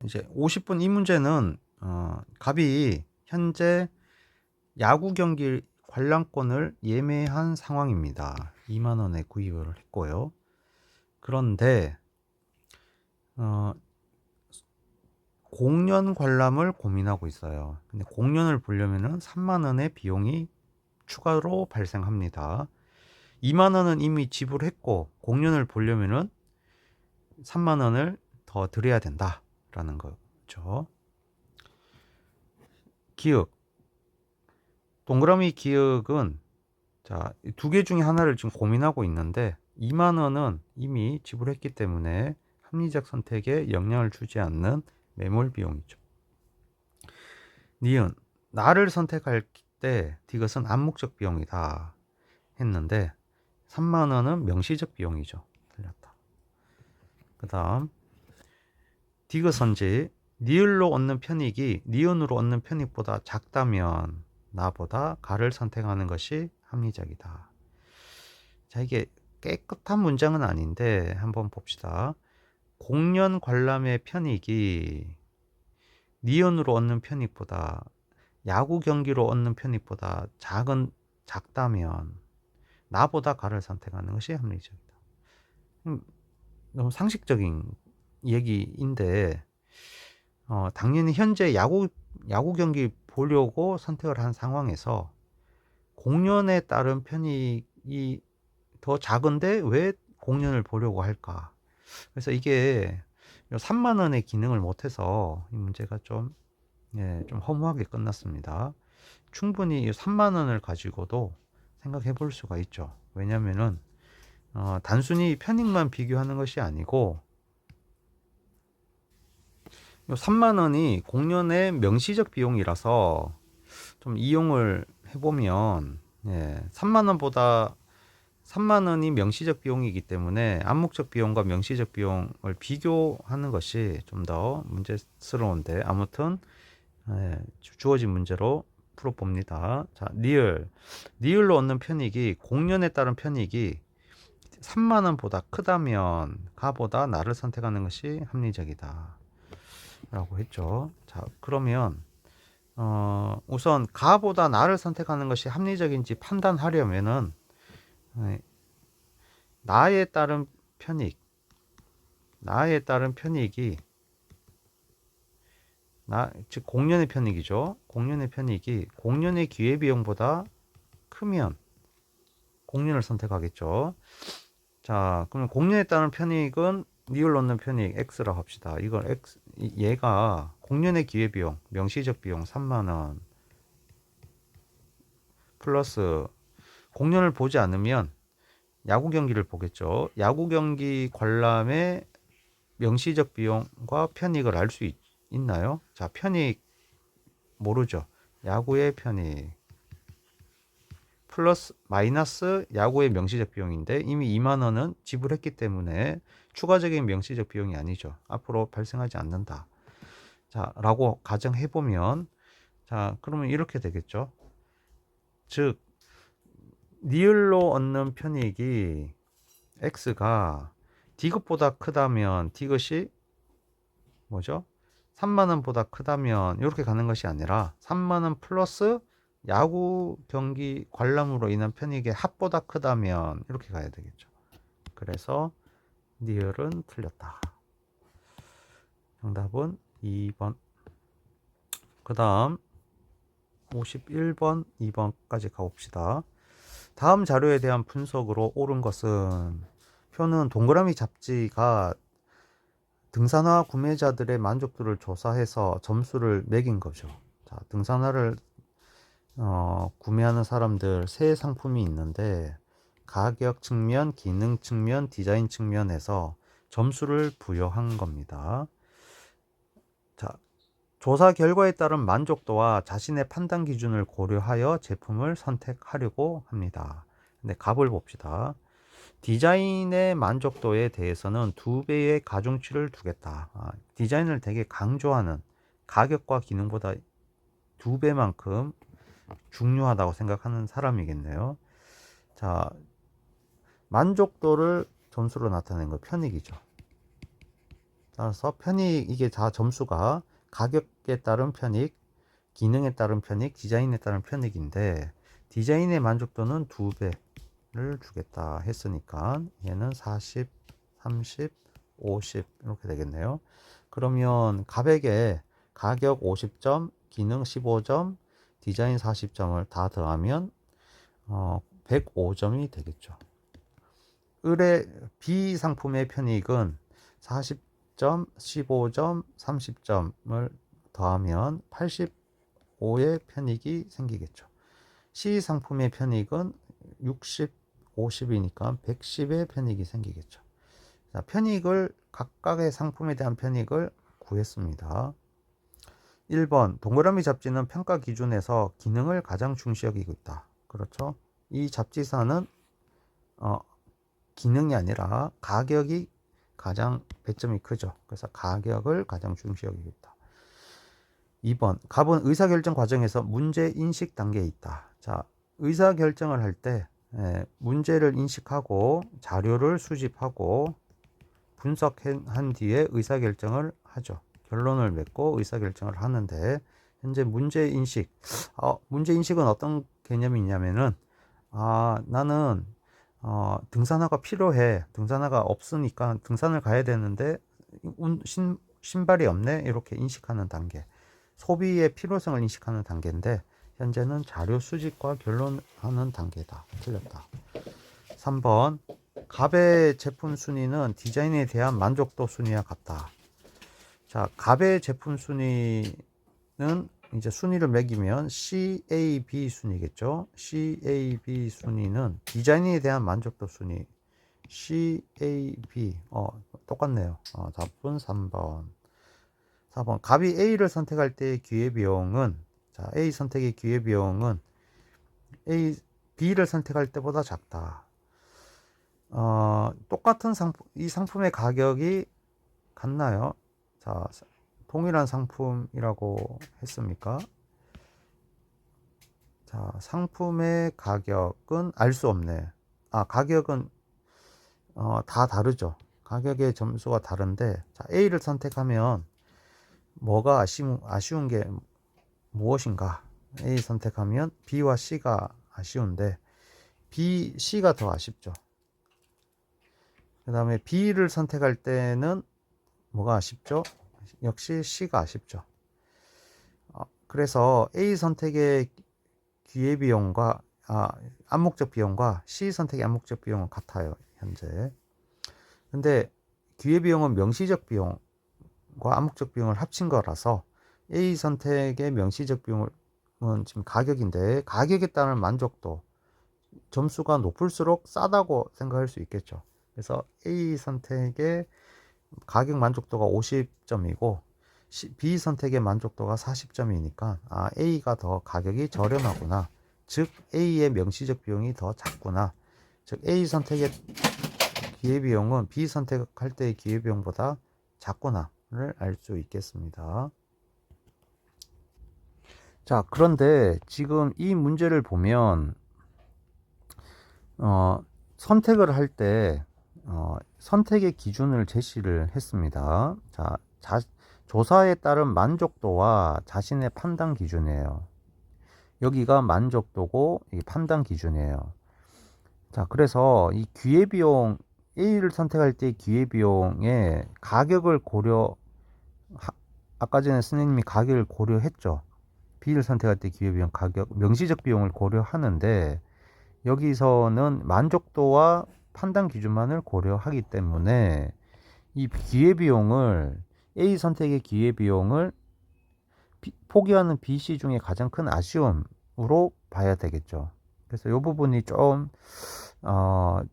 이제 50번 이 문제는 갑이 현재 야구 경기 관람권을 예매한 상황입니다. 2만 원에 구입을 했고요. 그런데 어, 공연 관람을 고민하고 있어요. 근데 공연을 보려면은 3만 원의 비용이 추가로 발생합니다. 2만 원은 이미 지불했고 공연을 보려면은 3만 원을 더 드려야 된다라는 거죠. 기억. 동그라미 기억은 자, 두 개 중에 하나를 지금 고민하고 있는데 2만 원은 이미 지불했기 때문에 합리적 선택에 영향을 주지 않는 매몰 비용이죠. 니은 나를 선택할 때 디귿은 암묵적 비용이다 했는데 3만 원은 명시적 비용이죠. 틀렸다. 그 다음 디귿은지 니을로 얻는 편익이 니은으로 얻는 편익보다 작다면 나보다 가를 선택하는 것이 합리적이다. 자, 이게 깨끗한 문장은 아닌데 한번 봅시다. 공연 관람의 편익이 니은으로 얻는 편익보다 야구 경기로 얻는 편익보다 작다면 나보다 가를 선택하는 것이 합리적이다. 너무 상식적인 얘기인데 당연히 현재 야구 경기 보려고 선택을 한 상황에서 공연에 따른 편익이 더 작은데 왜 공연을 보려고 할까? 그래서 이게 3만 원의 기능을 못해서 이 문제가 좀 허무하게 끝났습니다. 충분히 3만 원을 가지고도 생각해 볼 수가 있죠. 왜냐면은 단순히 편익만 비교하는 것이 아니고 3만 원이 공연의 명시적 비용이라서 좀 이용을 해보면 3만 원이 명시적 비용이기 때문에 암묵적 비용과 명시적 비용을 비교하는 것이 좀 더 문제스러운데 아무튼 주어진 문제로 풀어봅니다. 자, 니을로 얻는 편익이 공연에 따른 편익이 3만 원보다 크다면 가보다 나를 선택하는 것이 합리적이다 라고 했죠. 자, 그러면 우선 가보다 나를 선택하는 것이 합리적인지 판단하려면은 나에 따른 편익, 나에 따른 편익이 즉 공연의 편익이죠. 공연의 편익이 공연의 기회비용보다 크면 공연을 선택하겠죠. 자, 그러면 공연에 따른 편익은 니을 넣는 편익 x라고 합시다. 이걸 얘가 공연의 기회비용, 명시적 비용 3만 원 플러스 공연을 보지 않으면 야구 경기를 보겠죠. 야구 경기 관람의 명시적 비용과 편익을 알 수 있나요? 자, 편익 모르죠. 야구의 편익 플러스 마이너스 야구의 명시적 비용인데 이미 2만 원은 지불했기 때문에 추가적인 명시적 비용이 아니죠. 앞으로 발생하지 않는다. 자, 라고 가정해 보면 자, 그러면 이렇게 되겠죠. 즉 니을로 얻는 편익이 x가 디귿보다 크다면 디귿이 뭐죠? 3만 원보다 크다면 이렇게 가는 것이 아니라 3만 원 플러스 야구 경기 관람으로 인한 편익의 합보다 크다면 이렇게 가야 되겠죠. 그래서 니을은 틀렸다. 정답은 2번. 그 다음 51번, 2번까지 가봅시다. 다음 자료에 대한 분석으로 옳은 것은 표는 동그라미 잡지가 등산화 구매자들의 만족도를 조사해서 점수를 매긴 거죠. 자, 등산화를 구매하는 사람들 세 상품이 있는데 가격 측면, 기능 측면, 디자인 측면에서 점수를 부여한 겁니다. 자, 조사 결과에 따른 만족도와 자신의 판단 기준을 고려하여 제품을 선택하려고 합니다. 근데 값을 봅시다. 디자인의 만족도에 대해서는 2배의 가중치를 두겠다. 디자인을 되게 강조하는 가격과 기능보다 2배만큼 중요하다고 생각하는 사람이겠네요. 자, 만족도를 점수로 나타낸 거 편익이죠. 따라서 편익, 이게 다 점수가 가격에 따른 편익, 기능에 따른 편익, 디자인에 따른 편익인데, 디자인의 만족도는 2배를 주겠다 했으니까 얘는 40, 30, 50 이렇게 되겠네요. 그러면 가백에 가격 50점, 기능 15점, 디자인 40점을 다 더하면 105점이 되겠죠. 의뢰 B 상품의 편익은 40점, 15점, 30점을 더하면 85의 편익이 생기겠죠. C 상품의 편익은 60, 50이니까 110의 편익이 생기겠죠. 자, 편익을 각각의 상품에 대한 편익을 구했습니다. 1번 동그라미 잡지는 평가 기준에서 기능을 가장 중시 여기고 있다. 그렇죠? 이 잡지사는 기능이 아니라 가격이 가장 배점이 크죠. 그래서 가격을 가장 중시 여기고 있다. 2번 갑은 의사결정 과정에서 문제 인식 단계에 있다. 자, 의사결정을 할 때 문제를 인식하고 자료를 수집하고 분석한 뒤에 의사결정을 하죠. 결론을 맺고 의사결정을 하는데, 현재 문제인식, 문제인식은 어떤 개념이냐면은, 나는 등산화가 필요해. 등산화가 없으니까 등산을 가야 되는데 신발이 없네. 이렇게 인식하는 단계. 소비의 필요성을 인식하는 단계인데, 현재는 자료 수집과 결론하는 단계다. 틀렸다. 3번 갑의 제품 순위는 디자인에 대한 만족도 순위와 같다. 자, 갑의 제품 순위는 이제 순위를 매기면 CAB 순위겠죠. CAB 순위는 디자인에 대한 만족도 순위. CAB 똑같네요. 답은 3번. 4번 갑이 A를 선택할 때의 기회비용은, 자, A 선택의 기회비용은 B를 선택할 때보다 작다. 똑같은 이 상품의 가격이 같나요? 자, 동일한 상품이라고 했습니까? 자, 상품의 가격은 알 수 없네. 가격은 다 다르죠. 가격의 점수가 다른데, 자, A를 선택하면 뭐가 아쉬운 게 무엇인가? A 선택하면 B와 C가 아쉬운데 C가 더 아쉽죠. 그 다음에 B를 선택할 때는 뭐가 아쉽죠? 역시 C가 아쉽죠. 그래서 A 선택의 기회비용과 암묵적 비용과 C 선택의 암묵적 비용은 같아요, 현재. 근데 기회비용은 명시적 비용과 암묵적 비용을 합친 거라서 A 선택의 명시적 비용은 지금 가격인데, 가격에 따른 만족도, 점수가 높을수록 싸다고 생각할 수 있겠죠. 그래서 A 선택의 가격 만족도가 50점이고 B 선택의 만족도가 40점이니까 A가 더 가격이 저렴하구나. 즉 A의 명시적 비용이 더 작구나. 즉 A 선택의 기회비용은 B 선택할 때의 기회비용보다 작구나를 알 수 있겠습니다. 자, 그런데 지금 이 문제를 보면 선택을 할 때 선택의 기준을 제시를 했습니다. 자, 조사에 따른 만족도와 자신의 판단 기준이에요. 여기가 만족도고 이 판단 기준이에요. 자, 그래서 이 기회비용, A를 선택할 때 기회비용의 가격을 아까 전에 선생님이 가격을 고려했죠. B를 선택할 때 기회비용 가격, 명시적 비용을 고려하는데, 여기서는 만족도와 판단 기준만을 고려하기 때문에 이 기회비용을, A 선택의 기회비용을 포기하는 B, C 중에 가장 큰 아쉬움으로 봐야 되겠죠. 그래서 이 부분이 좀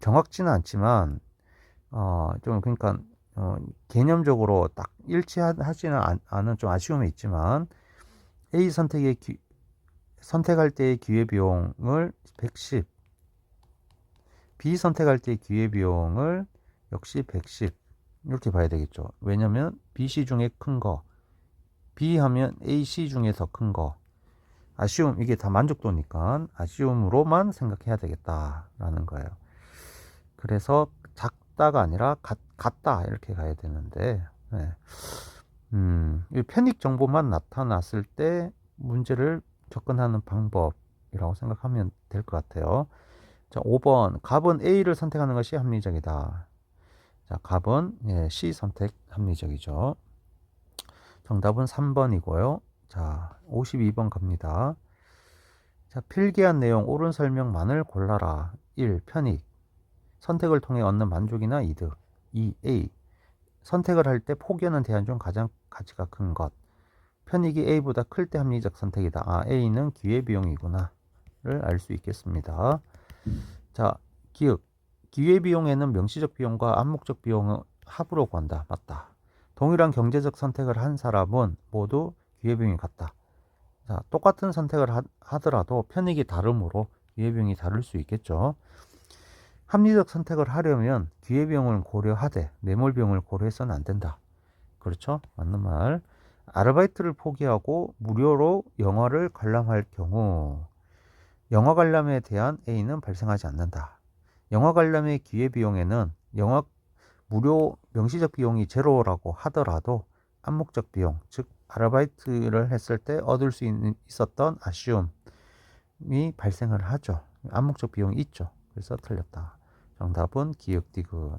정확지는 않지만 좀 그러니까 개념적으로 딱 일치하지는 않은 좀 아쉬움이 있지만, A 선택할 때의 기회비용을 110, B 선택할 때의 기회비용을 역시 110 이렇게 봐야 되겠죠. 왜냐면 BC 중에 큰 거, B 하면 AC 중에 더 큰 거, 아쉬움, 이게 다 만족도니까 아쉬움으로만 생각해야 되겠다라는 거예요. 그래서 작다가 아니라 같다 이렇게 가야 되는데, 네. 이 편익 정보만 나타났을 때 문제를 접근하는 방법이라고 생각하면 될 것 같아요. 자, 5번. 갑은 A를 선택하는 것이 합리적이다. 자, 갑은 C 선택 합리적이죠. 정답은 3번이고요. 자, 52번 갑니다. 자, 필기한 내용 옳은 설명만을 골라라. 1. 편익. 선택을 통해 얻는 만족이나 이득. 2. A. 선택을 할 때 포기하는 대안 중 가장 가치가 큰 것. 편익이 A보다 클 때 합리적 선택이다. 아, A는 기회비용이구나. 를 알 수 있겠습니다. 자, 기억. 기회비용에는 명시적 비용과 암묵적 비용을 합으로 구한다. 맞다. 동일한 경제적 선택을 한 사람은 모두 기회비용이 같다. 자, 똑같은 선택을 하더라도 편익이 다르므로 기회비용이 다를 수 있겠죠. 합리적 선택을 하려면 기회비용을 고려하되 매몰비용을 고려해서는 안 된다. 그렇죠? 맞는 말. 아르바이트를 포기하고 무료로 영화를 관람할 경우 영화 관람에 대한 A는 발생하지 않는다. 영화 관람의 기회비용에는 영화 무료 명시적 비용이 제로라고 하더라도 암묵적 비용, 즉 아르바이트를 했을 때 얻을 수 있었던 아쉬움이 발생을 하죠. 암묵적 비용이 있죠. 그래서 틀렸다. 정답은 기역 디귿.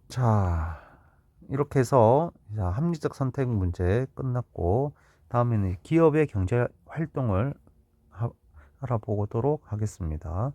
자, 이렇게 해서 합리적 선택 문제 끝났고, 다음에는 기업의 경제 활동을 알아보도록 하겠습니다.